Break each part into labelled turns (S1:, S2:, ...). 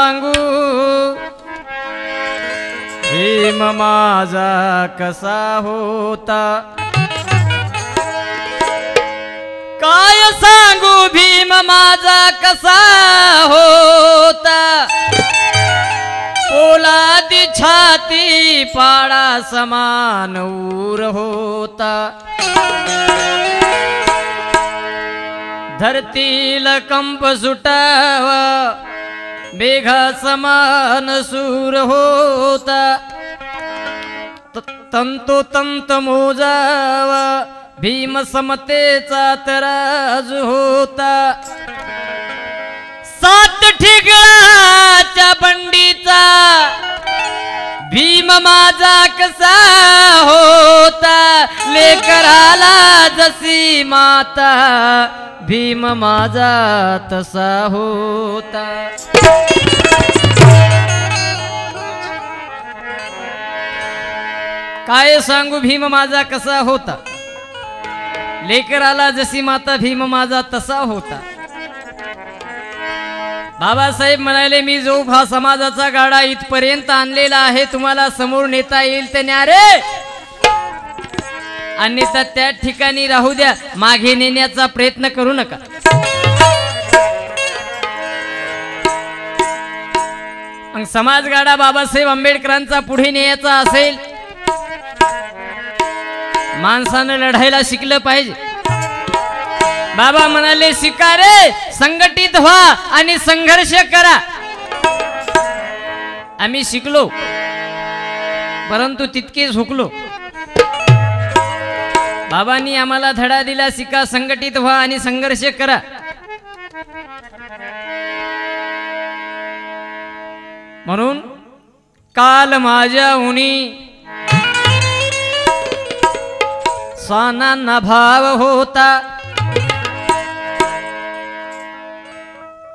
S1: सांगू भीम माझा कसा होता, काय सांगू भीम माझा कसा होता, पोलादी छाती पाडा समान ऊर होता, धरतील कंप सुटावा मेघा समान सूर होता, तंतोतंत मोजावा भीम समतेचा तराज होता, सात ठिगळाच्या बंडीचा भीम माझा कसा होता, लेकराला जशी माता भीम माझा तसा होता। काय सांगू भीम माझा कसा होता, लेकराला जशी माता भीम माझा तसा होता। बाबासाहेब म्हणाले मी जो हा समाजाचा गाडा इथपर्यंत आणलेला आहे तुम्हाला समोर नेता येईल ते न्या रे, अन्यथा त्या ठिकाणी राहू द्या, मागे नेण्याचा प्रयत्न करू नका। मग समाज गाडा बाबासाहेब आंबेडकरांचा पुढे न्यायचा असेल, माणसानं लढायला शिकलं पाहिजे। बाबा म्हणाले शिका रे, संघटित व्हा आणि संघर्ष करा। आम्ही शिकलो परंतु तितकेच हुकलो। बाबांनी आम्हाला धडा दिला, शिका, संघटित व्हा आणि संघर्ष करा। म्हणून काल माझ्या उनी स्वानांना भाव होता,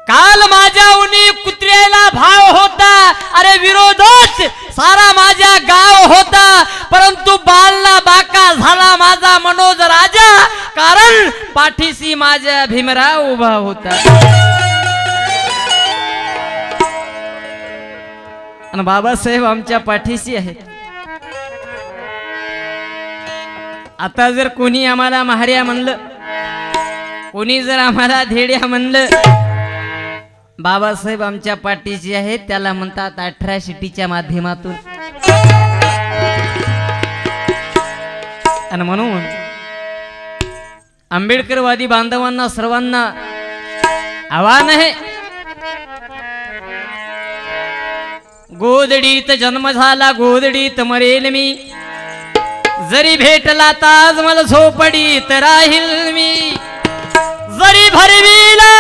S1: काल माझ्या उनी कुत्र्याला भाव होता, अरे विरोधात सारा माझा गाव होता, परंतु बालना बाका झाला माझा मनोज राजा, कारण पाठीशी माझ्या भीमराव उभा होता। आणि बाबासाहेब आमच्या पाठीशी आहेत। आता जर कोणी आम्हाला महार्या म्हणलं, कोणी जर आम्हाला धेड्या म्हणलं, बाबासाहेब आमच्या पाठीशी आहेत, त्याला म्हणतात 18 शिटीच्या माध्यमातून। आणि म्हणून आंबेडकरवादी बांधवांना सर्वांना आव्हान आहे, गोदडीत जन्म झाला गोदडीत मरेल मी, जरी भेटला ताज मला झोपडीत राहील मी, जरी भरविला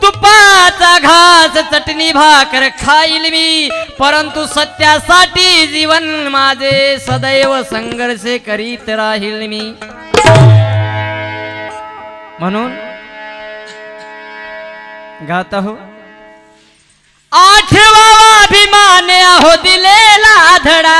S1: तुपाचा घास चटणी भाकर खाईल मी, परंतु सत्यासाठी जीवन माझे सदैव संघर्ष करीत राहील मी। म्हणून गाता हो, आठवा अभिमान हो दिलेला धडा,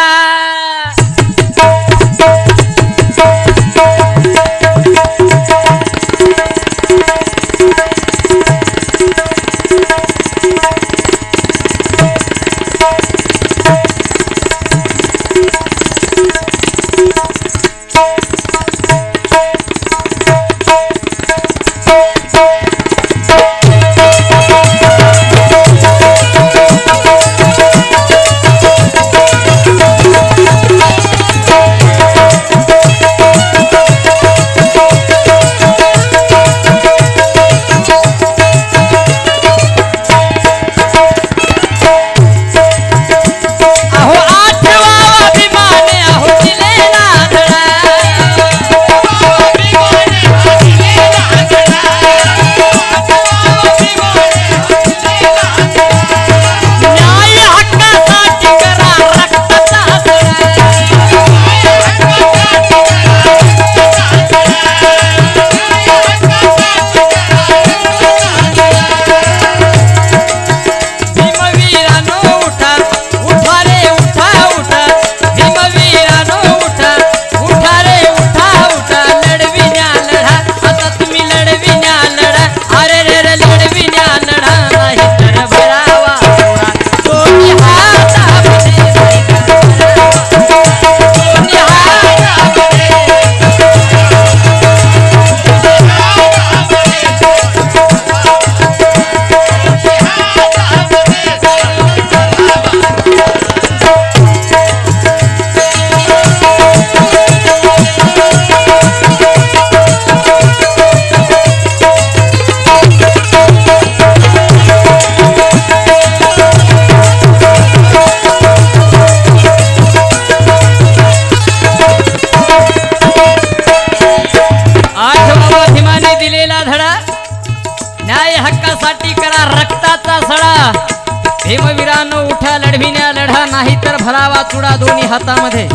S1: उठा लढविण्या लढा नाही तर भरावा चुडा दोन्ही हातामध्ये.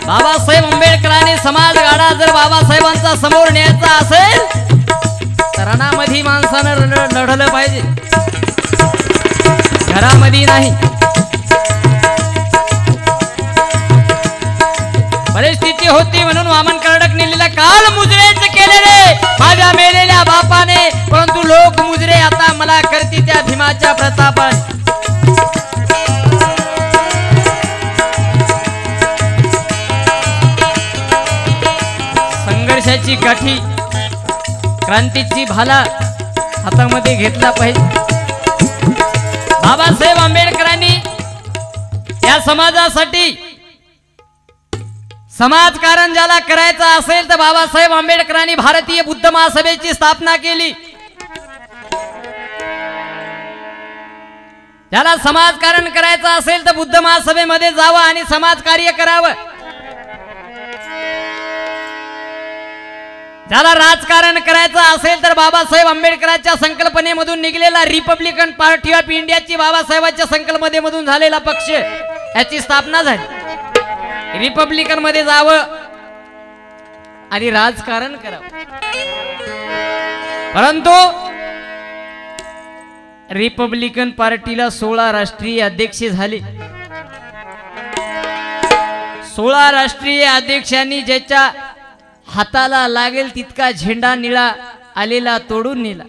S1: बाबासाहेब आंबेडकरांनी समाज गाडा जर बाबासाहेबांचा समोर न्यायचा असेल तर रणामध्ये माणसानं लढलं पाहिजे, घरामध्ये नाही. परिस्थिती होती म्हणून वामन कर्डक लिहिलेला काल मुजरेच केले रे माझ्या मेलेल्या बापाने, परंतु लोक मुजरे आता मला करती त्या भीमाच्या प्रतापाने. संघर्षाची गाठी क्रांतीची भाला हातामध्ये घेतला पाहिजे. बाबासाहेब आंबेडकरांनी या समाजासाठी समाजकारण ज्याला करायचं असेल तर बाबासाहेब आंबेडकरांनी भारतीय बुद्ध महासभेची स्थापना केली. ज्याला समाजकारण करायचं असेल तर बुद्ध महासभेमध्ये जावं आणि समाजकार्य करावं. ज्याला राजकारण करायचं असेल तर बाबासाहेब आंबेडकरांच्या संकल्पनेमधून निघलेला रिपब्लिकन पार्टी ऑफ इंडियाची बाबासाहेबांच्या संकल्पनेमधून झालेला पक्ष याची स्थापना झाली. रिपब्लिकन मध्ये जावं आणि राजकारण करावं. परंतु रिपब्लिकन पार्टीला 16 राष्ट्रीय अध्यक्ष झाले. 16 राष्ट्रीय अध्यक्षांनी ज्याच्या हाताला लागेल तितका झेंडा निळा आलेला तोडून नेला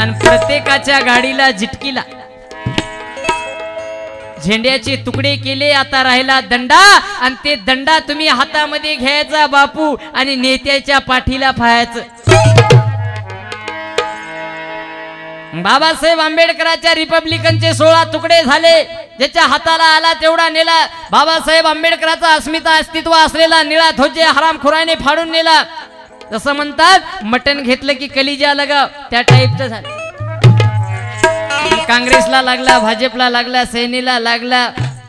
S1: आणि प्रत्येकाच्या गाडीला झिटकीला झेंड्याचे तुकडे केले. आता राहिला दंडा आणि ते दंडा तुम्ही हातामध्ये घ्यायचा बापू आणि नेत्याच्या पाठीला फायाचं. बाबासाहेब आंबेडकरांच्या रिपब्लिकनचे 16 तुकडे झाले. ज्याच्या हाताला आला तेवढा नेला. बाबासाहेब आंबेडकरांचा अस्मिता अस्तित्व असलेला निळा ध्वज हरामखोराने फाडून नेला. जसं म्हणतात मटण घेतलं की कलिजा लगाव, त्या टाईपचं झालं. काँग्रेसला लागला, भाजपला लागला, सेनेला लागला,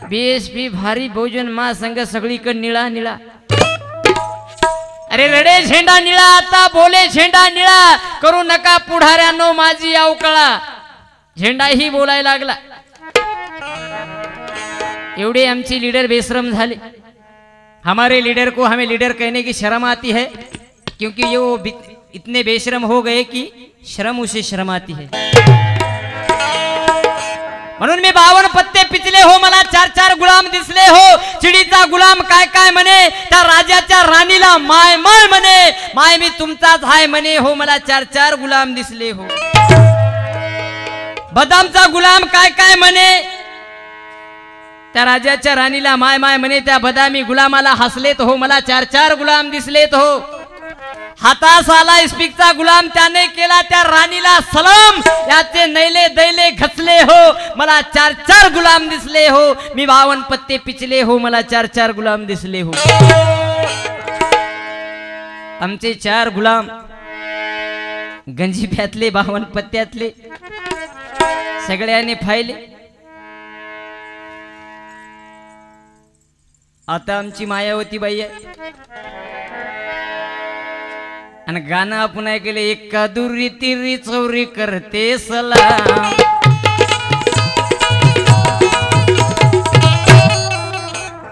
S1: बीएसपी भारी बहुजन महासंघ सगळीकडे निळा निळा. अरे रडे झेंडा निळा आता बोले झेंडा निळा, करू नका पुढाऱ्यांनो माझी अवकळा. झेंडा ही बोलायला लागला. एवढे आमची लीडर बेशरम झाले. हमारे लीडर को हमें लीडर कहने की शर्म आती है, क्योंकि ये वो इतने बेशरम हो गए कि शर्म उसे शर्म आती है. म्हणून मी 52 पत्ते पिचले हो, मला 4-4 गुलाम दिसले हो. चिडीचा गुलाम काय काय म्हणे, त्या राजाच्या राणीला माय माय म्हणे, माय मी तुमचाच हाय म्हणे हो, मला 4-4 गुलाम दिसले हो. बदामचा गुलाम काय काय म्हणे, त्या राजाच्या राणीला माय माय म्हणे, त्या बदामी गुलामाला हसलेत हो, मला 4-4 गुलाम दिसलेत हो. हातास आला इस्पिकचा गुलाम, त्याने केला त्या राणीला सलाम, याचे नैले दैले घसले हो, मला 4-4 गुलाम दिसले हो. मी 52 पत्ते पिचले हो, मला 4-4 गुलाम दिसले हो. आमचे 4 गुलाम गंजिफ्यातले 52 पत्त्यातले सगळ्यांनी फायले. आता आमची मायावती बाई आहे आणि गाणं आपण ऐकले, एका दुरी तिरी चौरी करते सलाम,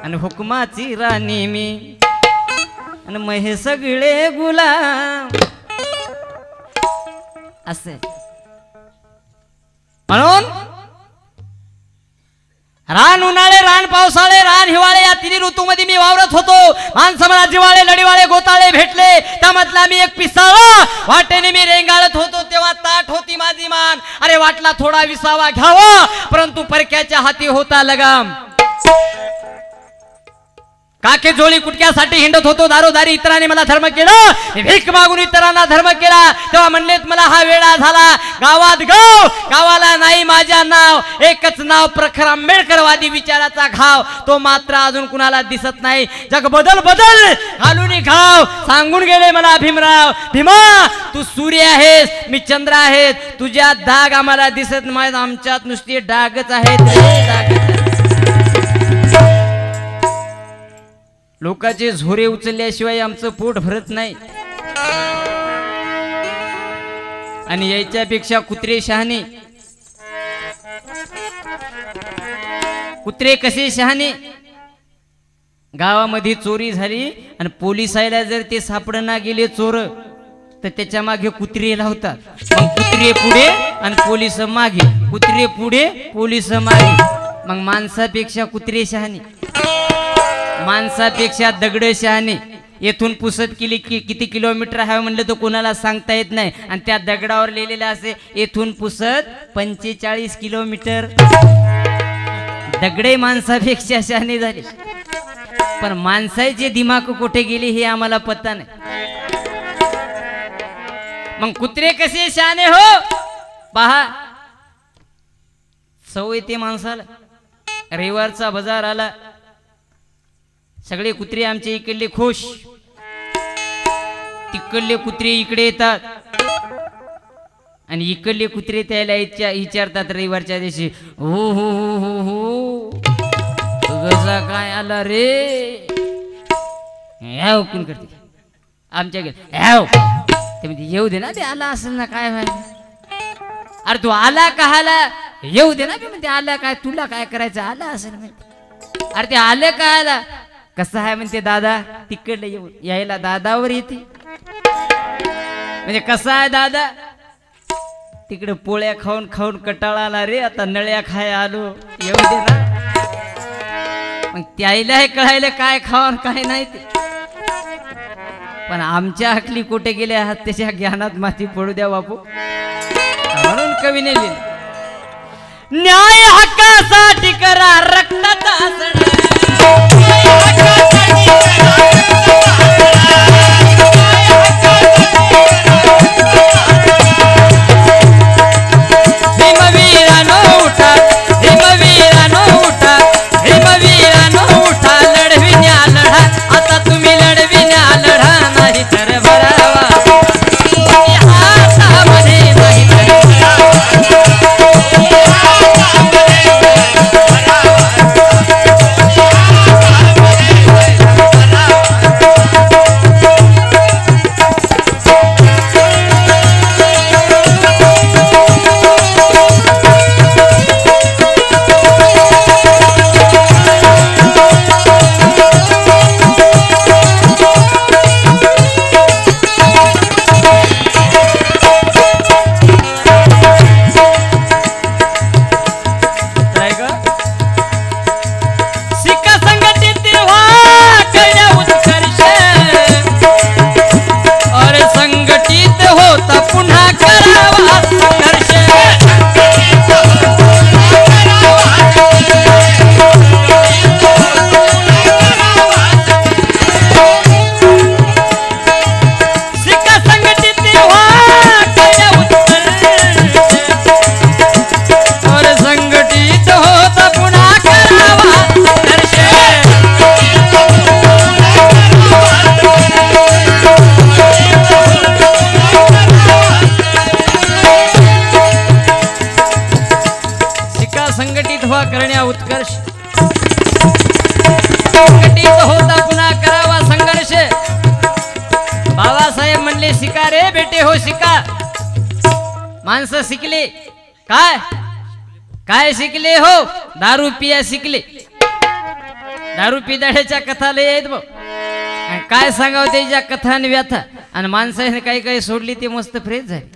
S1: आणि हुकमाची राणी मी आणि महे सगळे गुलाम. असे म्हणून रान उन्हाळे, रान पावसाळे, रान हिवाळे या तिन्ही ऋतूमध्ये मी वावरत होतो. माणसं मला जिवाळे, लढीवाळे, गोताळे भेटले, त्यामधला मी एक पिसाळा. वाटेने मी रेंगाळत होतो तेव्हा ताट होती माझी मान. अरे वाटला थोडा विसावा घ्यावा, परंतु परक्याच्या हाती होता लगाम. काके जोळी कुटक्यासाठी हिंडत होतो दारोदारी, इतरांनी मला धर्म केला, भीक मागून इतरांना धर्म केला. तेव्हा म्हणलेत मला हा वेळा झाला. गावात गाव, गावाला नाही माझ्या नाव, एकच नाव प्रखर आंबेडकरवादी विचाराचा घाव, तो मात्र अजून कुणाला दिसत नाही. जग बदल बदल घालून घाव, सांगून गेले मला भीमराव, भीमा तू सूर्य आहेस, मी चंद्र आहे, तुझ्या डाग आम्हाला दिसत नाही, आमच्यात नुसते डागच आहेत. लोकांचे झोरे उचलल्याशिवाय आमचं पोट भरत नाही. आणि याच्यापेक्षा कुत्रे शहाणे. कुत्रे कसे शहाणे. गावामध्ये चोरी झाली आणि पोलिसाला जर ते सापडना गेले चोर तर त्याच्या मागे कुत्रे लावतात. मग कुत्रे पुढे आणि पोलिस मागे, कुत्रे पुढे पोलिस मागे. मग माणसापेक्षा कुत्रे शहाणे, माणसापेक्षा दगड शहाणे. येथून पुसत केली की किती किलोमीटर आहे म्हणलं तर कोणाला सांगता येत नाही. आणि त्या दगडावर लिहिलेलं असे येथून पुसत 45 किलोमीटर. दगडे माणसापेक्षा शहाणे झाले. पण माणसाचे दिमाग कुठे गेले हे आम्हाला पत्ता नाही. मग कुत्रे कसे शहाणे हो पहा. सवय ते माणसाला. रविवारचा बाजार आला, सगळे कुत्रे आमच्या इकडले खुश, तिकडले कुत्रे इकडे येतात आणि इकडले कुत्रे त्याला विचारतात रविवारच्या दिवशी, हो हो हो हो हो कसा काय आला रे. ह्याव कोण करते आमच्या घरी, ह्याव ते म्हणजे येऊ दे ना, ते आला असेल ना काय व्हायला. अरे तू आला का आला, येऊ दे ना. ते म्हणते आला काय, तुला काय करायचं, आला असेल म्हणते. अरे ते आलं का आला, कसं आहे म्हणते दादा, तिकडलं येऊ यायला दादावर येते. म्हणजे कसा आहे दादा, तिकडे पोळ्या खाऊन खाऊन कटाळा आला रे, आता नळ्या खाय आलो, येऊ दे ना. मग त्याला हे कळायला काय खाऊन काय नाही ते. पण आमच्या हकली कुठे गेले आहात त्याच्या ज्ञानात माती पडू द्या बापू. म्हणून कवीने लिहिलं, न्याय हक्कासाठी करा रक्ताचा आसरा. संघटित व्हा करण्या उत्कर्ष, संघटित होता पुन्हा करावा संघर्ष. बाबासाहेब म्हणले शिका रे बेटे हो शिका. माणसं शिकले काय, काय शिकले हो, दारू पिया शिकले. दारू पिदाड्याच्या कथा लय आहेत बघ, काय सांगावं त्याच्या कथा आणि व्यथा. आणि माणसाने काही काही सोडली ते मस्त फ्रेश झाली.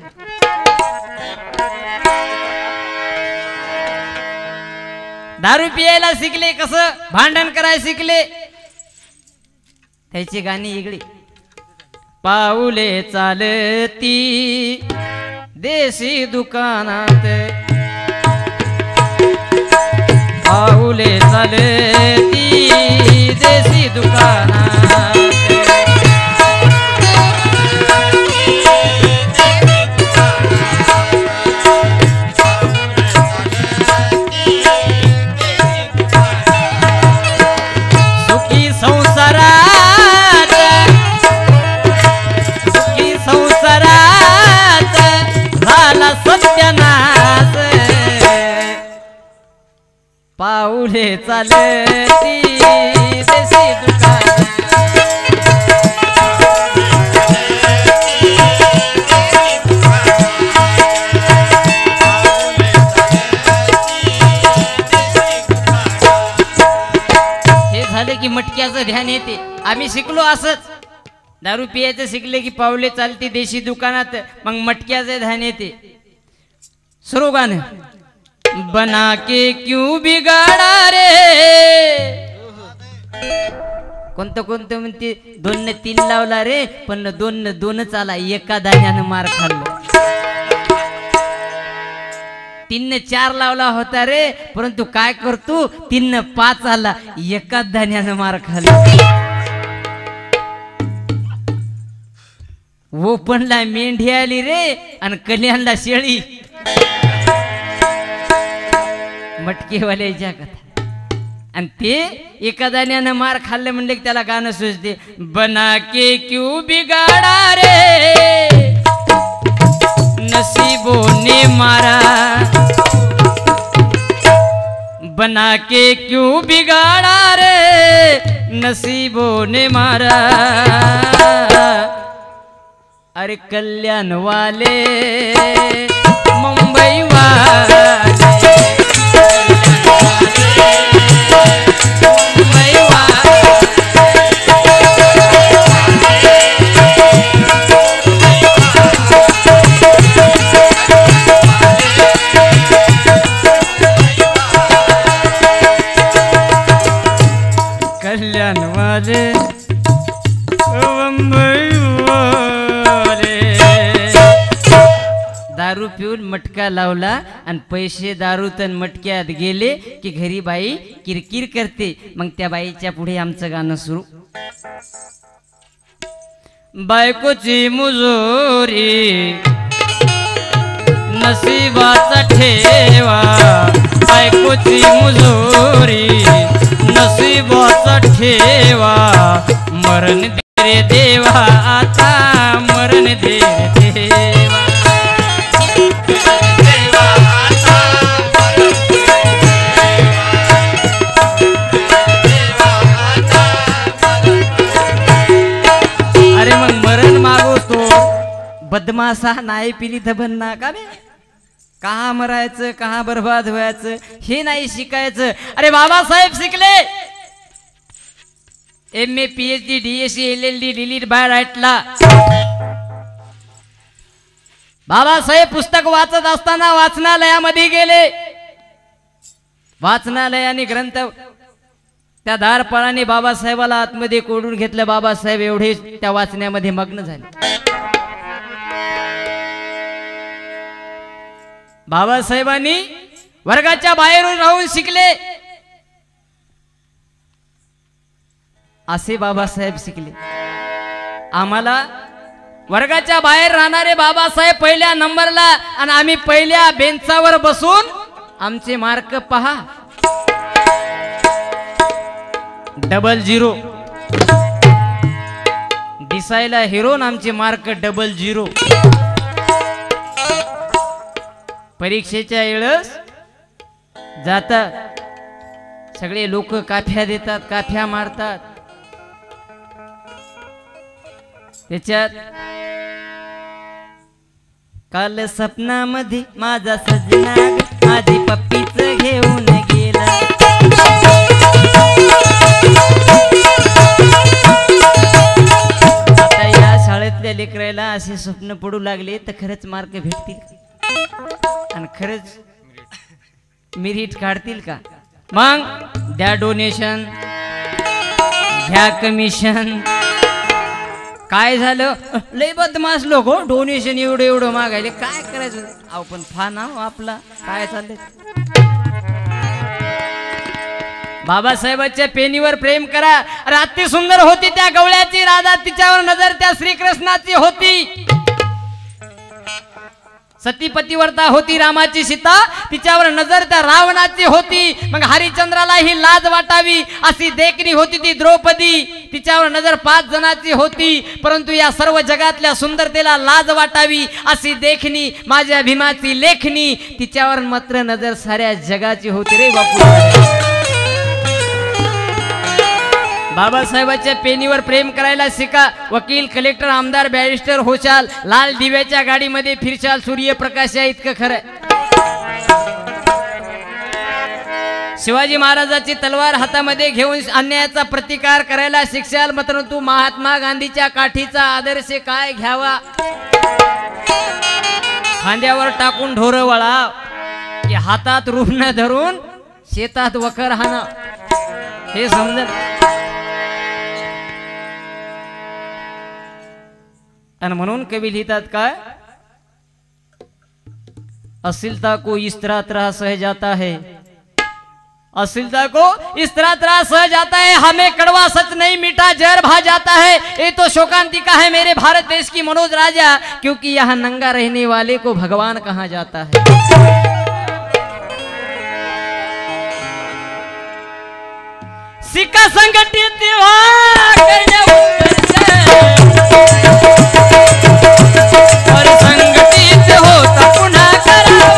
S1: दारू पियायला शिकले, कसं भांडण करायला शिकले, त्याची गाणी इगडी. पाऊले चालती देशी दुकानात, पाऊले चालती देशी दुकानात. पाऊले चालती देशी दुकान, मटक्याचं ध्यान येते. आम्ही शिकलो असंच, दारू पियाचं शिकले की पावले चालते देशी दुकानात, मग मटक्याचं ध्यान येते. सुरू गाणं. बना के क्यों बिगाड़ा रे. कोणतं कोणतं म्हणते 2 ने 3 लावला रे, पण 2 ने 2च आला, एका दाण्यानं मार खाल्ला. 3 ने 4 लावला होता रे, परंतु काय करतो 3 ने 5 आला, एका दाण्यानं मार खाल्ला. वो पणला मेंढी आली रे आणि कल्याणला शेळी. मटकेवाल्याच्या कथा. आणि ते एका दाण्यानं मार खाल्लं म्हणले की त्याला गाणं सुचते. बना के क्यों बिगाड़ा रे नसीबों ने मारा. बना के क्यों बिगाड़ा रे नसीबों ने मारा. अरे कल्याण वाले मुंबई वाले कल्याण वाले दारू पिऊन मटका लावला आणि पैसे दारू तन मटक्यात गेले की घरी बाई किरकिर करते. मग त्या बाईच्या पुढे आमचं गाणं सुरू. बायकोची मुजोरी नशिबाचा ठेवा. बायकोची मुजोरी नशिबाचा ठेवा. मरण दे रे देवा आता मरण दे रे देवा. अरे मग मरण मागवतो बदमाशा नाही पिली तर बनना का बे. कहा मरायचं कहा बर्बाद व्हायचं हे नाही शिकायचं. अरे बाबासाहेब शिकले MA PhD DSc LLD DLitt by राईटला. बाबासाहेब पुस्तक वाचत असताना वाचनालयामध्ये गेले. वाचनालयाने ग्रंथ त्या दारपाळाने बाबासाहेबाला आतमध्ये कोडून घेतलं. बाबासाहेब एवढे त्या वाचण्यामध्ये मग्न झाले. बाबासाहेबांनी वर्गाच्या बाहेरून राहून शिकले. असे बाबासाहेब शिकले. आम्हाला वर्गाच्या बाहेर राहणारे बाबासाहेब पहिल्या नंबरला आणि आम्ही पहिल्या बेंचावर बसून आमचे मार्क पहा. 00 दिसायला हिरोन आमचे मार्क 00. परीक्षेच्या वेळेस जातात सगळे लोक काफ्या देतात, काफ्या मारतात. त्याच्यात काल सपनामध्ये माझा सजना माझी पप्पीच घेऊन गेला. आता या शाळेतल्या लेकराला असे स्वप्न पडू लागले तर खरंच मार्क भेटतील आणि खरंच मेरिट काढतील का. मग द्या डोनेशन घ्या कमिशन. काय झालं लय बदमाश लोक हो डोनेशन एवढं एवढं मागायले काय करायचं. अहो पण फान आपला काय चाललंय. बाबासाहेबांच्या पेनीवर प्रेम करा. अरे अति सुंदर होती त्या गवळ्याची राधा, तिच्यावर नजर त्या श्रीकृष्णाची होती. सतीपतिवर्ता होती रामाची सीता, तिच्यावर नजर त्या रावणाची होती. मग हरिश्चंद्राला ही लाज वाटावी अशी देखणी होती ती द्रौपदी, तिच्यावर नजर 5 जणांची होती. परंतु या सर्व जगातल्या सुंदरतेला लाज वाटावी अशी देखणी माझ्या भीमाची लेखणी, तिच्यावर मात्र नजर साऱ्या जगाची होती रे बापू. बाबासाहेबांच्या पेनीवर प्रेम करायला शिका. वकील, कलेक्टर, आमदार, बॅरिस्टर होशाल, लाल दिव्याच्या गाडीमध्ये फिरशाल, सूर्यप्रकाश आहे इतकं खरं. शिवाजी महाराजांची तलवार हातामध्ये घेऊन अन्यायाचा प्रतिकार करायला शिक्षाल, मात्र तू महात्मा गांधीच्या काठीचा आदर्श काय घ्यावा? खांद्यावर टाकून ढोर वळा की हातात रुग्ण धरून शेतात वखर हाना, हे समज. आणि म्हणून कवी लिहितात काय, अश्लीलता को इस तरह तरह सह जाता है, अश्लीलता को इस तरह तरह सह जाता है, हमें कड़वा सच नहीं मीठा जहर भा जाता है. ये तो शोकांतिका है मेरे भारत देश की मनोज राजा, क्योंकि यहाँ नंगा रहने वाले को भगवान कहा जाता है. सिक्का संगठित और संगठित होता पुन्हा करावा.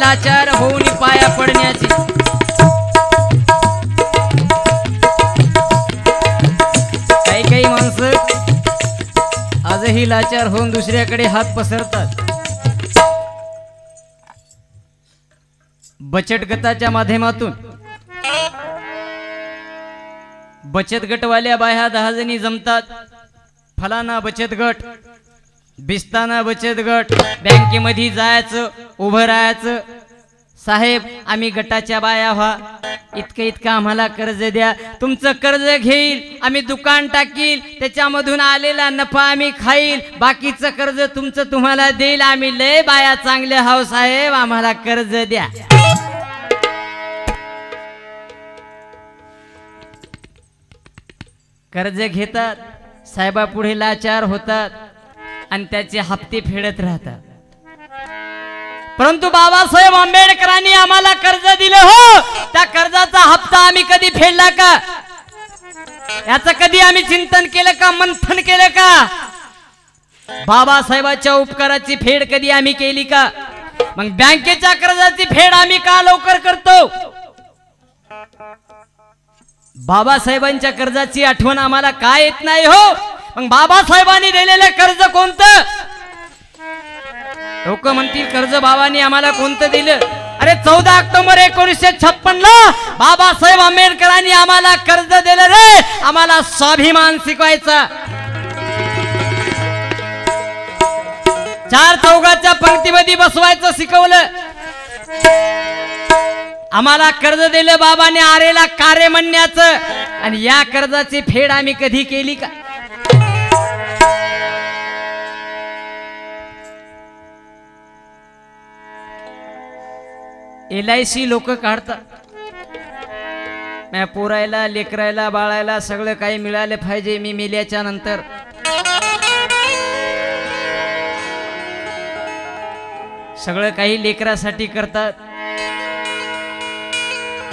S1: लाचार होऊन पाया पडण्याची. काही काही माणसं आजही लाचार होऊन दुसऱ्याकडे हात पसरतात. बचत गटाच्या माध्यमातून बचत गटवाल्या बाया 10 जणी जमतात. फलाना बचत गट, बिस्ताना बचत गट, बँकेमध्ये जायचं, उभं राहायचं, साहेब आम्ही गटाच्या बाया व्हा, इतकं इतकं आम्हाला कर्ज द्या, तुमचं कर्ज घेईल, आम्ही दुकान टाकील, त्याच्यामधून आलेला नफा आम्ही खाईल, बाकीचं कर्ज तुमचं तुम्हाला देईल, आम्ही लय बाया चांगले हाव साहेब, आम्हाला कर्ज द्या. कर्ज घेतात, साहेबा पुढे लाचार होतात आणि त्याचे हप्ते फेडत राहतात. परंतु बाबासाहेब आंबेडकरांनी आम्हाला कर्ज दिलं हो, त्या कर्जाचा हप्ता आम्ही कधी फेडला का? याचं कधी आम्ही चिंतन केलं का, मंथन केलं का? बाबासाहेबांच्या उपकाराची फेड कधी आम्ही केली का? मग बँकेच्या कर्जाची फेड आम्ही का लवकर करतो? बाबासाहेबांच्या कर्जाची आठवण आम्हाला काय येत नाही हो? मग बाबासाहेबांनी दिलेलं कर्ज कोणतं? लोक म्हणतील कर्ज बाबांनी आम्हाला कोणतं दिलं? अरे 14 ऑक्टोबर 1956 ला बाबासाहेब आंबेडकरांनी आम्हाला कर्ज दिलं रे, आम्हाला स्वाभिमान शिकवायचा. 4 चौघाच्या पंक्तीमध्ये बसवायचं शिकवलं. आम्हाला कर्ज दिलं बाबाने आरेला कार्य म्हणण्याचं, आणि या कर्जाची फेड आम्ही कधी केली का? LIC लोक काढतात, मी पोरायला लेकरायला बाळायला सगळं काही मिळालं पाहिजे मी मेल्याच्या नंतर. सगळं काही लेकरासाठी करतात.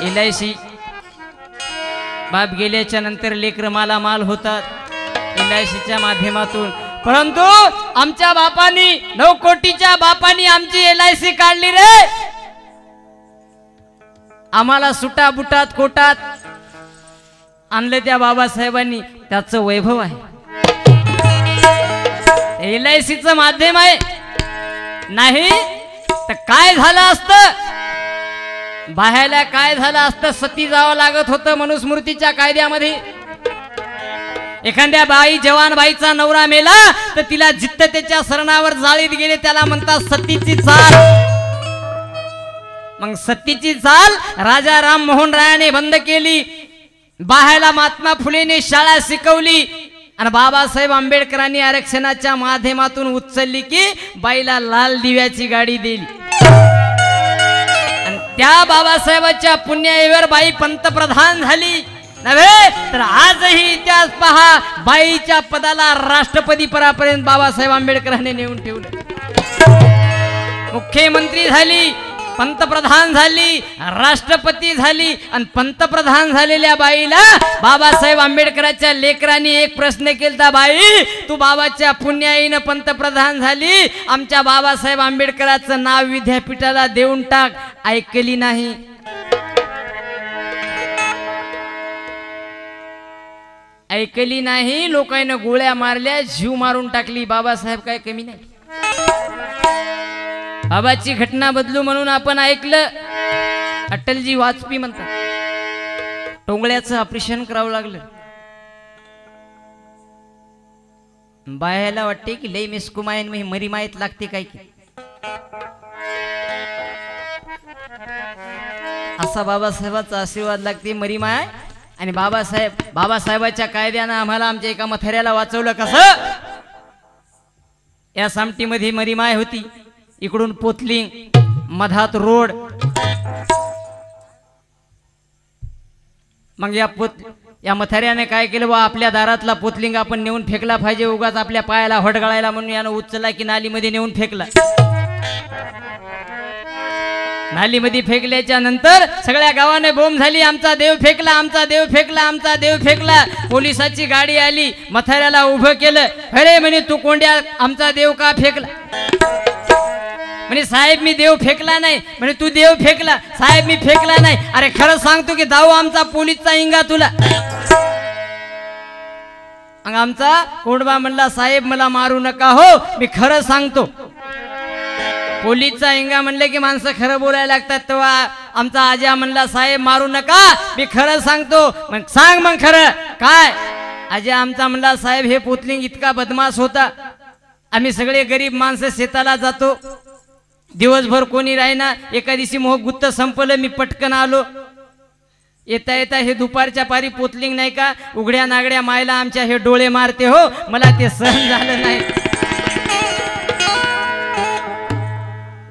S1: LIC बाप गेल्याच्या नंतर लेकर मालामाल होतात LICच्या माध्यमातून. परंतु आमच्या बापानी 9 कोटीच्या बापानी आमची LIC काढली रे. आम्हाला सुटा बुटात कोटात आणलं त्या बाबासाहेबांनी. त्याचं वैभव आहे, LICचं माध्यम आहे. नाही तर काय झालं असतं, बाहेरला काय झालं असतं, सती जावं लागत होतं मनुस्मृतीच्या कायद्यामध्ये. एखाद्या बाई जवान बाईचा नवरा मेला तर तिला जित्ततेच्या सरणावर जाळीत गेले, त्याला म्हणतात सतीची चाल. मग सतीची चाल राजा राम मोहन रायाने बंद केली. बाहेरला महात्मा फुलेने शाळा शिकवली आणि बाबासाहेब आंबेडकरांनी आरक्षणाच्या माध्यमातून उचलली की बाईला लाल दिव्याची गाडी दिली. आणि त्या बाबासाहेबांच्या पुण्याईवर बाई पंतप्रधान झाली नव्हे तर आजही इतिहास पहा, बाईच्या पदाला राष्ट्रपती पदापर्यंत बाबासाहेब आंबेडकरांनी नेऊन ठेवलं. मुख्यमंत्री झाली, पंतप्रधान झाली, राष्ट्रपती झाली, आणि पंतप्रधान झालेल्या बाईला बाबासाहेब आंबेडकरांच्या लेकरांनी एक प्रश्न केलता, बाई तू बाबाच्या पुण्याईनं पंतप्रधान झाली, आमच्या बाबासाहेब आंबेडकरांचं नाव विद्यापीठाला देऊन टाक. ऐकली नाही. ऐकली नाही. लोकांना गोळ्या मारल्या, जीव मारून टाकली. बाबासाहेब काय कमी नाही. बाबाची घटना बदलू म्हणून आपण ऐकलं, अटलजी वाजपेयी म्हणतात टोंगळ्याचं ऑपरेशन करावं लागलं. बायाला वाटते की लई मिसकुमायन मी मरी माहीत लागते काय की, असा बाबासाहेबाचा आशीर्वाद लागते मरी माय. आणि बाबासाहेबाच्या कायद्यानं आम्हाला आमच्या एका मथऱ्याला वाचवलं. कसं? या सामटीमध्ये मरीमाय होती, इकडून पोतलिंग, मधात रोड. मग या मथाऱ्याने काय केलं बा, आपल्या दारातला पोतलिंग आपण नेऊन फेकला पाहिजे, उगाच आपल्या पायाला हडगळायला म्हणून यानं उचलला की नालीमध्ये नेऊन फेकला. नालीमध्ये फेकल्याच्या नंतर सगळ्या गावाने बोंब झाली, आमचा देव फेकला, आमचा देव फेकला, आमचा देव फेकला. पोलिसाची गाडी आली, मथाऱ्याला उभं केलं. अरे म्हणे तू कोंड्या आमचा देव का फेकला? म्हणे साहेब मी देव फेकला नाही. म्हणे तू देव फेकला. साहेब मी फेकला नाही. अरे खरं सांगतो की दाऊ आमचा पोलीसचा इंगा तुला. मग आमचा कोंडबा म्हणला साहेब मला मारू नका हो, मी खरं सांगतो. पोलीसचा इंगा म्हणले की माणसं खरं बोलायला लागतात. तेव्हा आमचा आजा म्हणला साहेब मारू नका, मी खरं सांगतो. मग सांग मग खरं काय? आजा आमचा म्हणला साहेब हे पोतलिंग इतका बदमाश होता, आम्ही सगळे गरीब माणसं शेताला जातो, दिवसभर कोणी राहिना. एका दिवशी मोह गुत्त संपलं, मी पटकन आलो. येता येता हे दुपारच्या पारी पोतलिंग नाही का उघड्या नागड्या मायला आमच्या हे डोळे मारते हो, मला ते सहन झालं नाही.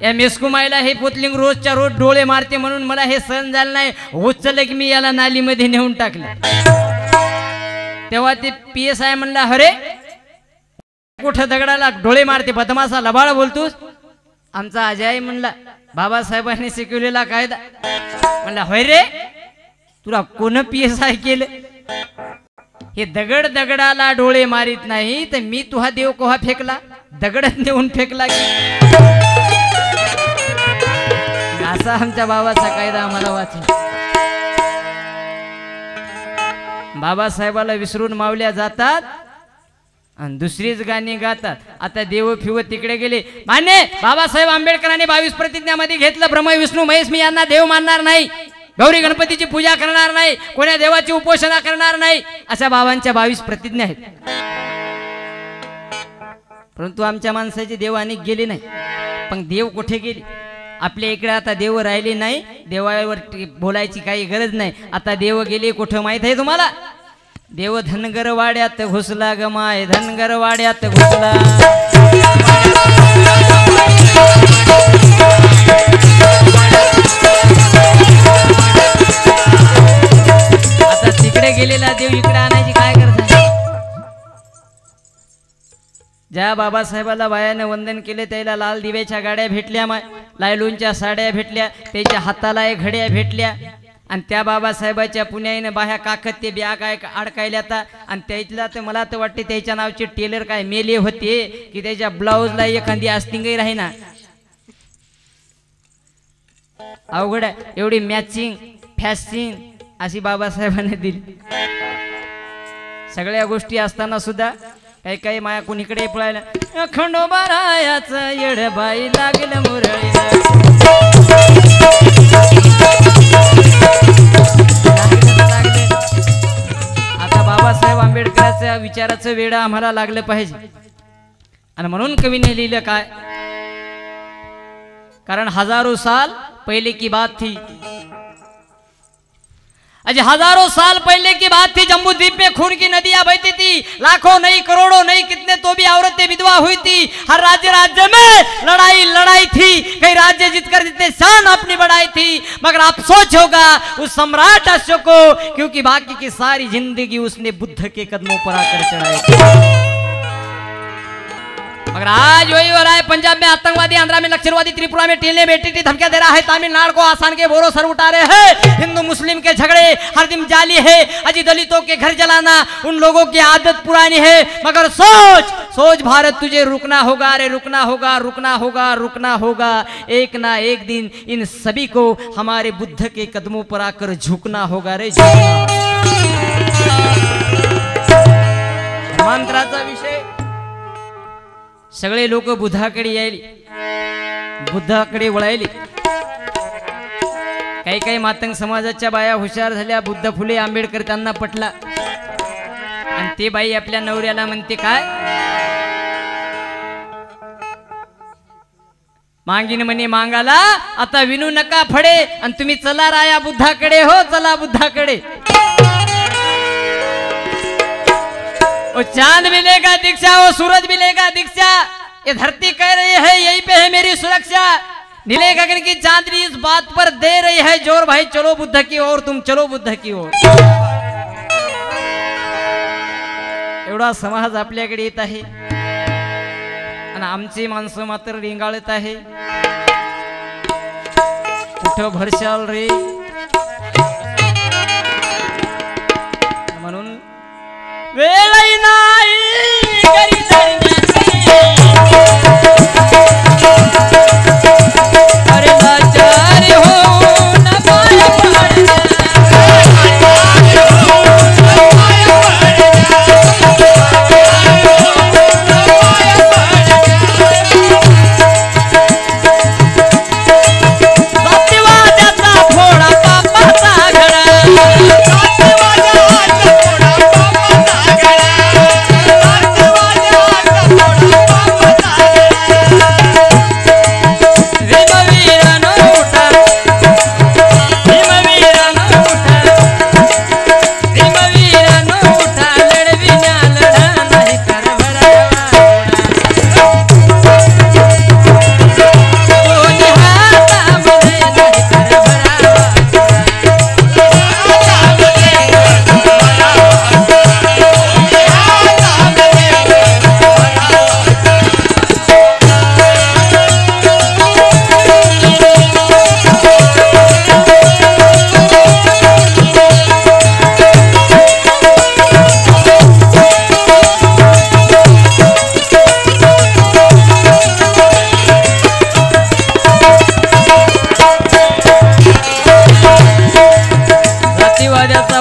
S1: या मेस्कुमाईला हे पोतलिंग रोजच्या रोज डोळे मारते म्हणून मला हे सहन झालं नाही. उचललं की मी याला नालीमध्ये नेऊन टाकलं. तेव्हा ते PSI म्हणला अरे कुठं दगडाला डोळे मारते, बदमाशा लबाळ बोलतोस. आमचा अजय म्हणला बाबासाहेबांनी शिकवलेला कायदा. म्हणला होय रे, तुला कोण PSI केलं? हे दगड दगडाला डोळे मारित नाही तर मी तुहा देव कोहा फेकला, दगडच नेऊन फेकला की. असा आमच्या बाबाचा कायदा आम्हाला वाचला. बाबासाहेबाला विसरून मावल्या जातात आणि दुसरीच गाणी गातात. आता देव फिव तिकडे गेले. मान्य बाबासाहेब आंबेडकरांनी 22 प्रतिज्ञामध्ये घेतलं, ब्रह्म विष्णू महेश मी यांना देव मानणार नाही, गौरी गणपतीची पूजा करणार नाही, कोण्या देवाची उपोषणा करणार नाही, अशा बाबांच्या 22 प्रतिज्ञा आहेत. परंतु आमच्या माणसाचे देव अनेक गेले नाही. पण देव कुठे गेले? आपल्या इकडे आता देव राहिले नाही, देवावर बोलायची काही गरज नाही. आता देव गेले कुठं माहित आहे तुम्हाला? देव धनगर वाड्यात घुसला गमाय, धनगर वाड्यात घुसला. आता तिकडे गेलेला देव इकडे आणायची काय गरज आहे? ज्या बाबासाहेबाला बायानं वंदन केले त्याला लाल दिव्याच्या गाड्या भेटल्या, लायलूनच्या साड्या भेटल्या, त्याच्या हाताला एक घड्या भेटल्या. आणि त्या बाबासाहेबाच्या पुण्याईनं बाह्या काकत ते बॅग अडकायला आता. आणि त्यातला तर मला तर वाटते त्याच्या नावचे टेलर काय मेले होते की त्याच्या ब्लाऊजला एखादी आस्तिंगही राही ना. अवघड आहे. एवढी मॅचिंग फॅशिंग अशी बाबासाहेबांनी दिली. सगळ्या गोष्टी असताना सुद्धा काही काही माया कुणीकडे पळायला. खंडोबारायाच येड बाई लागलं मुरळीला. आता बाबासाहेब आंबेडकरांच्या विचाराचं वेळ आम्हाला लागलं पाहिजे. आणि म्हणून कवीने लिहिलं काय? कारण हजारों साल पहले की बात थी, अजी हजारों साल पहले की बात थी. जम्बू द्वीप में खून की नदियां बहती थी, लाखों नहीं करोड़ों नहीं कितने तो भी औरतें विधवा हुई थी. हर राज्य राज्य में लड़ाई लड़ाई थी, कई राज्य जीतकर जितने शान अपनी बढ़ाई थी. मगर अफसोस होगा उस सम्राट अशोक को, क्योंकि बाकी की सारी जिंदगी उसने बुद्ध के कदमों पर आकर चढ़ाई थी. मगर आज वही हो रहा है. पंजाब में आतंकवादी, आंध्रा में नक्सलवादी, त्रिपुरा में टीले बेटी धमकियां दे रहा है, तमिलनाडु को आसान के बोरो सर उठा रहे हैं. हिंदू मुस्लिम के झगड़े हर दिन जाली है. अजी दलितों के घर जलाना उन लोगों की आदत पुरानी है. मगर सोच सोच भारत, तुझे रुकना होगा, अरे रुकना होगा, रुकना होगा, रुकना होगा. एक ना एक दिन इन सभी को हमारे बुद्ध के कदमों पर आकर झुकना होगा रे. मंत्राचा विषय. सगळे लोक बुद्धाकडे यायले, बुद्धाकडे वळायले. काही काही मातंग समाजाच्या बाया हुशार झाल्या. बुद्ध फुले आंबेडकर त्यांना पटला. आणि ते बाई आपल्या नवऱ्याला म्हणते काय? मांगीन म्हणे मांगाला आता विनू नका फडे. आणि तुम्ही चला राया बुद्धाकडे. हो चला बुद्धाकडे. वो चांद मिलेगा दीक्षा, वो सूरज मिलेगा दीक्षा. ये धरती कह रही है यहीं पे है मेरी सुरक्षा. नीले गगन की चांदनी इस बात पर दे रही है जोर, भाई चलो बुद्ध की ओर, तुम चलो बुद्ध की ओर. एवढा समाज आपल्याकडे येत आहे आणि आमची माणसं मात्र रिंगाळत आहे. कुठं भरशाल रे. म्हणून वेळही नाही घरी जाण्याची. अरे लाचारी होऊन पाय पडल्या. जातीवादाचा फोडा पापाचा घडा.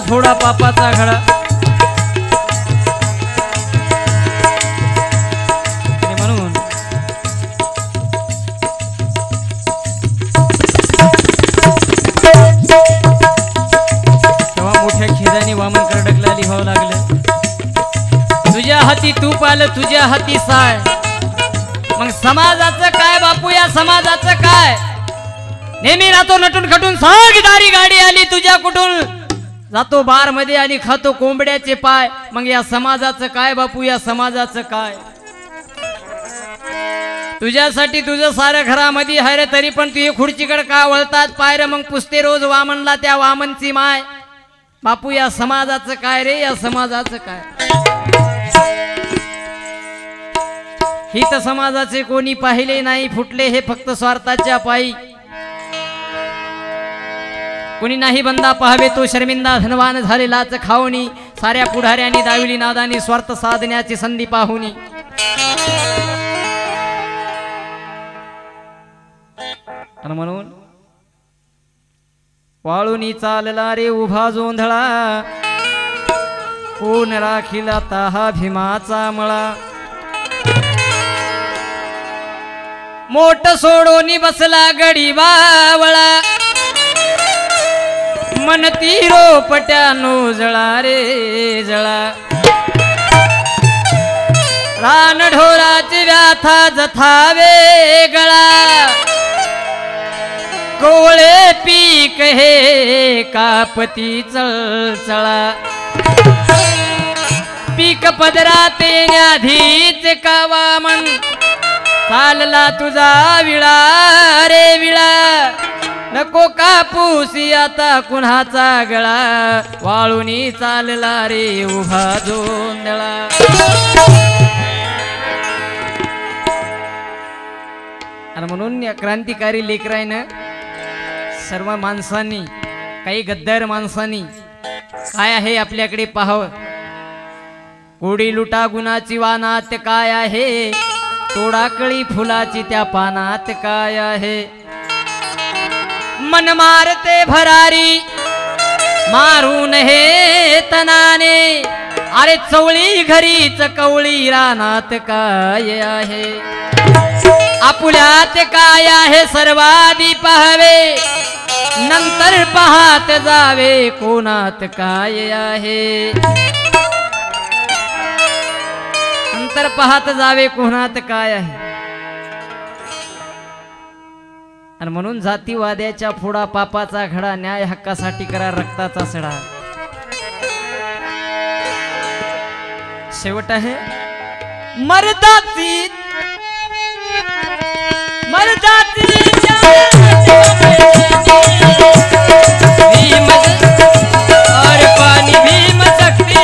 S1: फोडा पापाचा घडा. म्हणून तेव्हा मोठ्या खेदाने वामन कर्डकला लिहावं लागलं. तुझ्या हाती तूप आलं, तुझ्या हाती साय. मग समाजाचं काय बापू, या समाजाचं काय? नेहमी राहतो नटून खटून, सागदारी गाडी आली तुझ्या कुठून, जातो बार मध्ये आणि खातो कोंबड्याचे पाय. मग या समाजाचं काय बापू, या समाजाचं काय? तुझ्यासाठी तुझं सारं घरामध्ये आहे रे, तरी पण तू हे खुर्चीकडे का वळतात पाय रे? मग पुसते रोज वामनला त्या वामनची माय. बापू या समाजाचं काय रे, या समाजाचं काय? हित समाजाचे कोणी पाहिले नाही, फुटले हे फक्त स्वार्थाच्या पायी. कोणी नाही बंदा पाहावे तो शर्मिंदा, धनवान झालेलाच खावणी. साऱ्या पुढाऱ्यांनी दाविली नादानी, स्वार्थ साधण्याची संधी पाहुनी. आणि म्हणून वाळूनी चालला रे उभा जोंधळा, कोण राखील आता हा भीमाचा मळा. मोठ सोडोनी बसला गडी बावळा, मनती रोपट्यानो जळा रे जळा. रान ढोराची व्याथा जथा वेगळा, कोवळे पीक हे कापती चळचळा. पीक पदरात येण्याधीच का वामन, चालला तुझा विळा रे विळा. नको कापूसी आता कुणाचा गळा, वाळूनी चालला रे उभा जोंधळा. आणि म्हणून या क्रांतिकारी लेकरायनं सर्व माणसांनी, काही गद्दार माणसांनी काय आहे आपल्याकडे पाहावं. कोडी लुटा गुणाची वानात काय आहे, तोडाकळी फुलाची त्या पानात काय आहे. मन मारते भरारी मारून हे तनाने, अरे चवळी घरीच कवळी रानात काय आहे. आपुल्यात काय आहे सर्वादी पाहावे, नंतर पाहत जावे कोणात काय आहे. नंतर पाहत जावे कोणात काय आहे. आणि म्हणून जातीवाद्याच्या फोडा, पापाचा घडा, न्याय हक्कासाठी करा रक्ताचा सडा. शेवट आहे मर्दाची मर्दाची भीम और पानी भीम शक्ति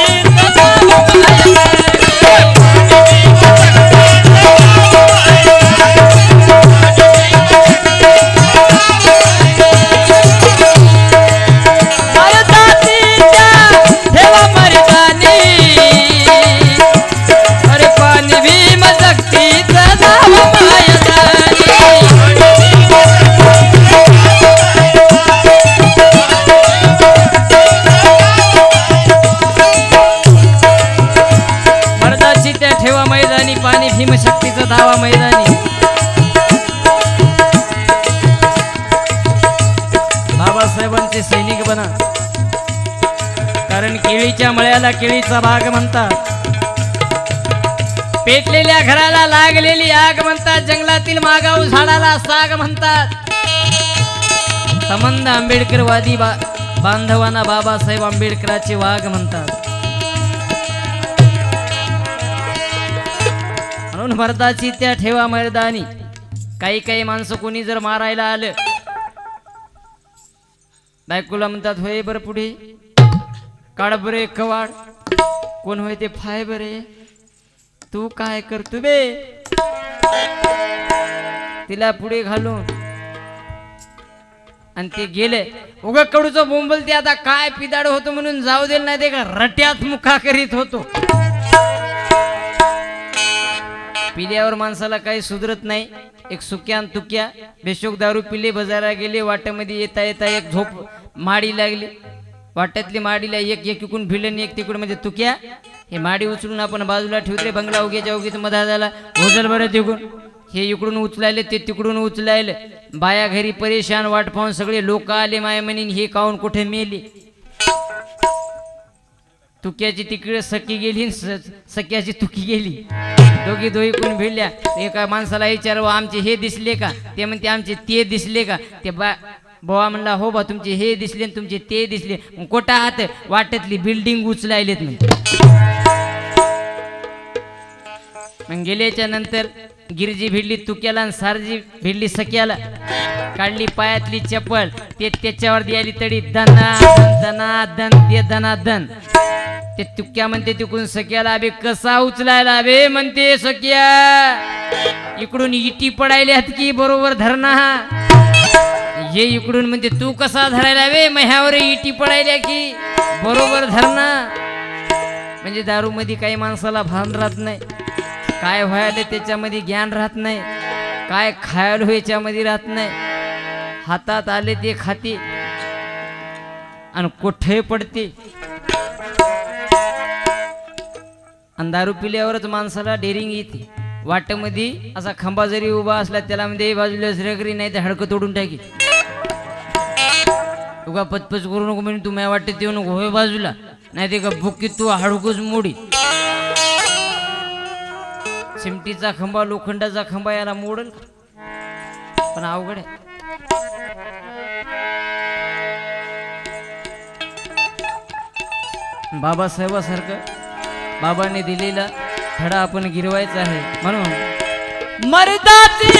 S1: भीमशक्तीचा दावा मैदानी. बाबासाहेबांचे सैनिक बना, कारण केळीच्या मळ्याला केळीचा बाग म्हणतात. पेटलेल्या घराला लागलेली आग म्हणतात. जंगलातील मागाऊ झाडाला साग म्हणतात. संबंध आंबेडकरवादी बांधवांना बाबासाहेब आंबेडकरांचे वाघ म्हणतात. म्हणून मर्दाची त्या ठेवा मैदानी. काही काही माणसं कोणी जर मारायला आलं, बायकोला म्हणतात होय बर पुढे काढ बरे कवाड, कोण होय ते फाय बरे, तू काय करतो बे. तिला पुढे घालून आणि ते गेले. उगा कडूचं बोंबल ते आता काय पिदाड होतो म्हणून जाऊ दिल नाही, ते का रट्यात मुखा करीत होतो. पिल्यावर माणसाला काही सुधरत नाही. एक सुक्या तुक्या बेशोक दारू पिले, बाजारा गेले, वाट्यामध्ये येता येता एक झोप माडी लागली. वाट्यातली माडीला एक इकडून भिलन, एक तिकडून म्हणजे तुक्या. हे माडी उचलून आपण बाजूला ठेवते. बंगला उग्याच्या उगीत मधा झाला, भोजल बरं तिकडून. हे इकडून उचलायले, ते तिकडून उचलायले. बाया घरी परेशान, वाट पाहून सगळे लोक आले. माय म्हणीन हे काऊन कुठे मेले. तुक्याची तिकडे सकी गेली, सख्याची तुकी गेली. दोघी कोण भिडल्या. एका माणसाला विचारव आमचे हे दिसले का, ते म्हणते आमचे ते दिसले का. ते भावा म्हणला हो बा तुमचे हे दिसले तुमचे ते दिसले. कोटा हात वाटेतली बिल्डिंग उचलायलेत म्हणते. मग गेल्याच्या नंतर गिरजी भिडली तुक्याला आणि सारजी भिडली सख्याला. काढली पायातली चप्पल ते त्याच्यावर द्यायली तडी दना दना दन ते दना दन. ते तुक्या म्हणते तिकडून सख्याला अबे कसा उचलायला अबे म्हणते सख्या इकडून इटी पडायल्यात की बरोबर धरणा. ये इकडून म्हणते तू कसा धरायला वे मह्यावर इटी पडायल्या की बरोबर धरणा. म्हणजे दारू मध्ये काही माणसाला भान राहत नाही, काय व्हायला त्याच्यामध्ये ज्ञान राहत नाही, काय खायला व्हायच्यामध्ये राहत नाही. हातात आले ते खाते आणि कुठे पडते. आणि दारू पिल्यावरच माणसाला डेरिंग येते. वाटेमध्ये असा खांबा जरी उभा असला त्याला मध्ये बाजूला श्रेगरी नाही तर हाडकं तोडून टाकी. तुका पचपच करू नको म्हणजे तू माझ्या वाटेत येऊ नको होय बाजूला, नाही ते का बुक्की तू हाडकूच मोडी. चिमटीचा खांबा लोखंडाचा खांबा याला मोडल पण अवघड आहे. बाबासाहेबासारखं बाबांनी दिलेला धडा आपण गिरवायचा आहे. म्हणून मर्दाची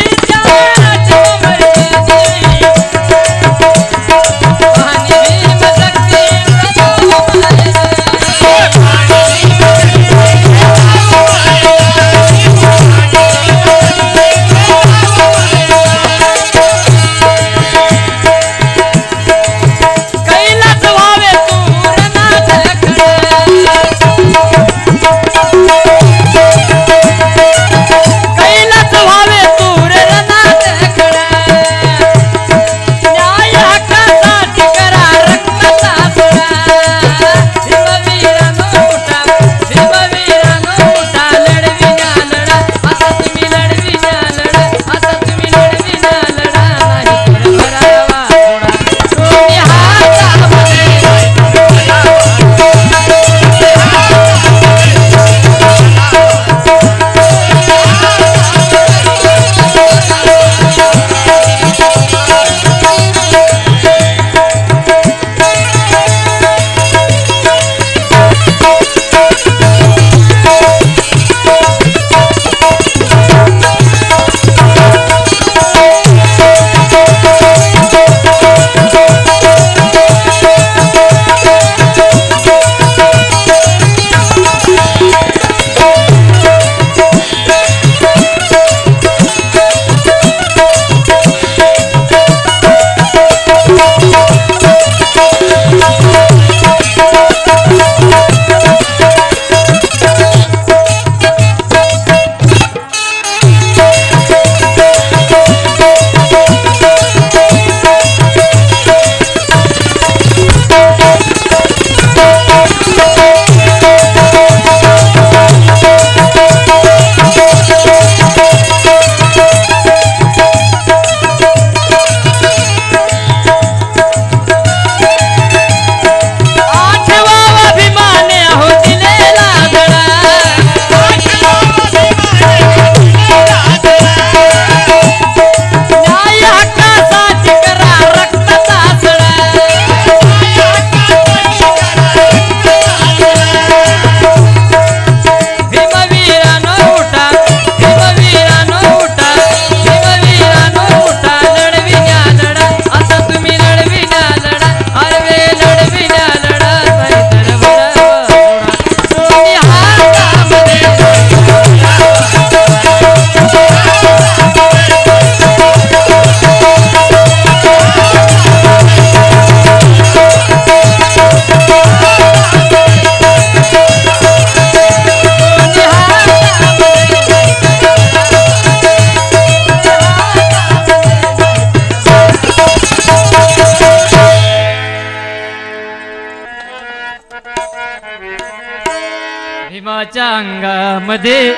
S1: भीमाच्या अंगामध्ये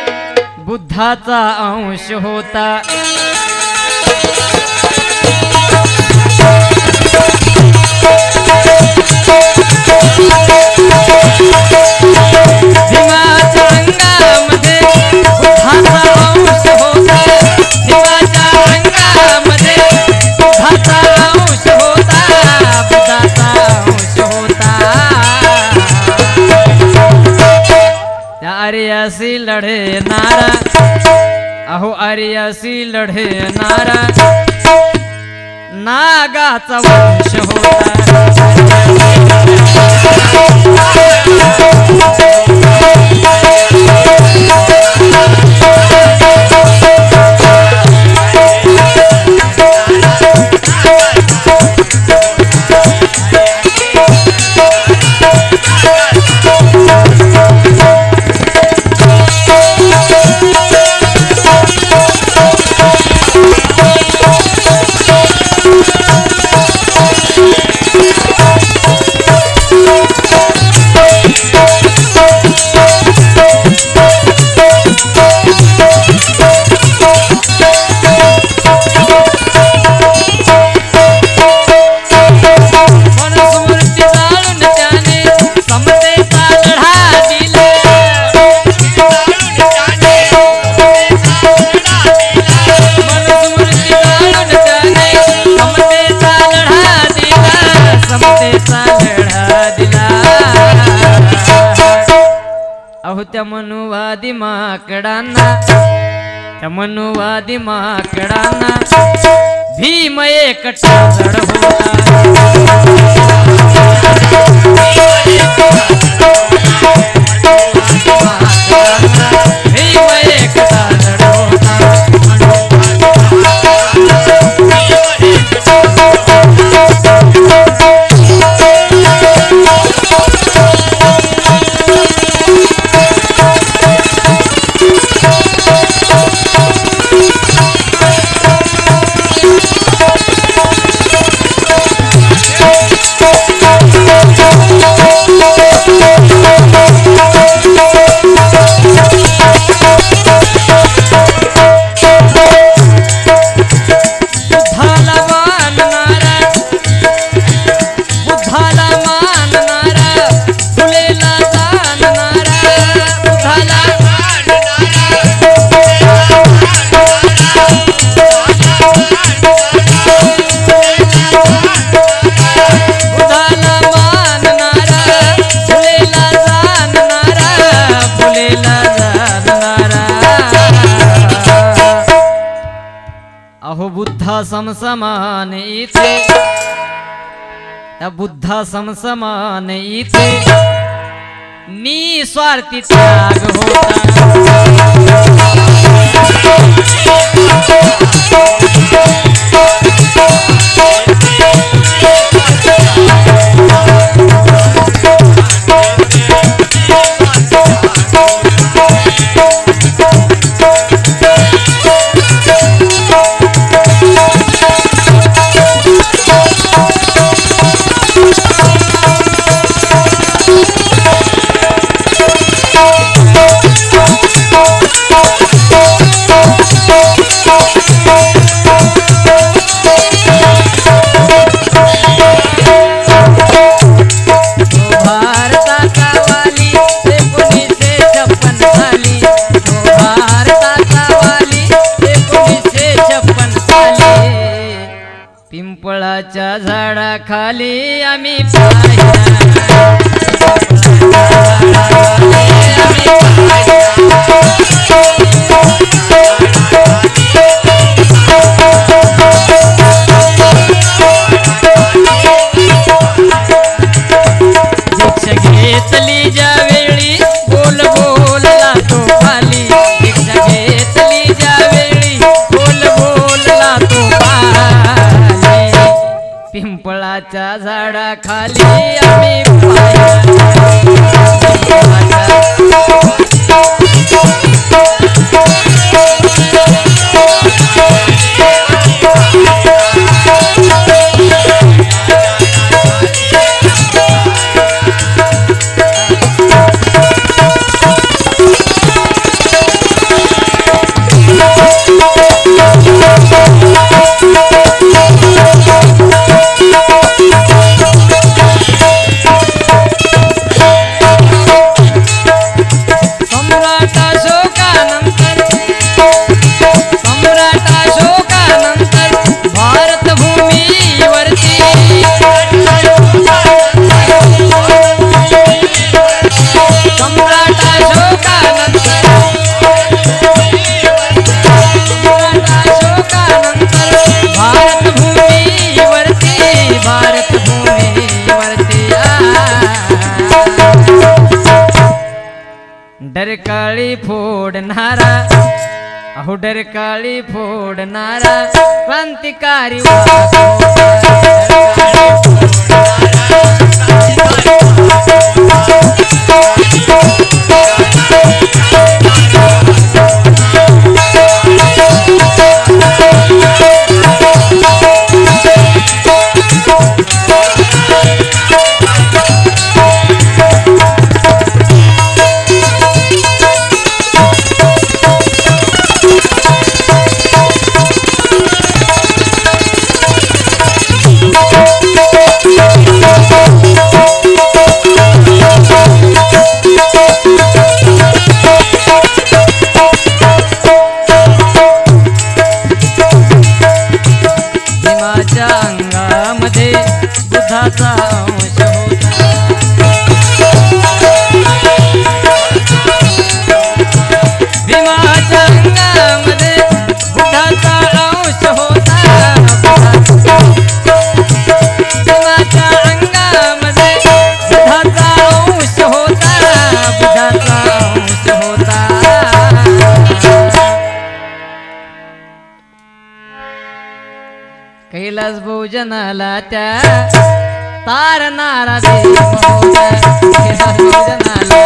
S1: बुद्धाचा अंश होता. भीमाच्या अंगामध्ये बुद्धाचा आर्यासी लढणारा अहो आर्यासी लढणारा नागाचा वंश होता त्या मनुवादी माकडांना भीम एकटा जड होता भीम एकटा जड होता समसमान इथे या बुद्धा समसमान इथे निस्वार्थी त्याग पिंपळाच्या झाडाखाली आम्ही दीक्षा घेतली ज्यावेळी बोल बोलला तो खाली दीक्षा घेतली ज्यावेळी बोल बोलला तो खाली पिंपळाच्या झाडाखाली आम्ही डरकाळी फोडणारा अहो डरकाळी फोडणारा क्रांतिकारी कैलास बहुजनाला त्या तारणारा कैलास बहुजनाला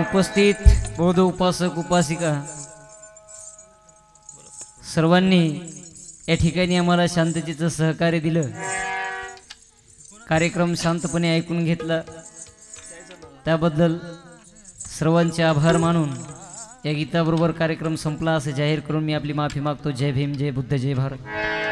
S1: उपस्थित बौद्ध उपासक उपासिका सर्वांनी या ठिकाणी आम्हाला शांततेचं सहकार्य दिलं, कार्यक्रम शांतपणे ऐकून घेतला, त्याबद्दल सर्वांचे आभार मानून या गीताबरोबर कार्यक्रम संपला असं जाहीर करून मी आपली माफी मागतो. जय भीम, जय बुद्ध, जय भारत.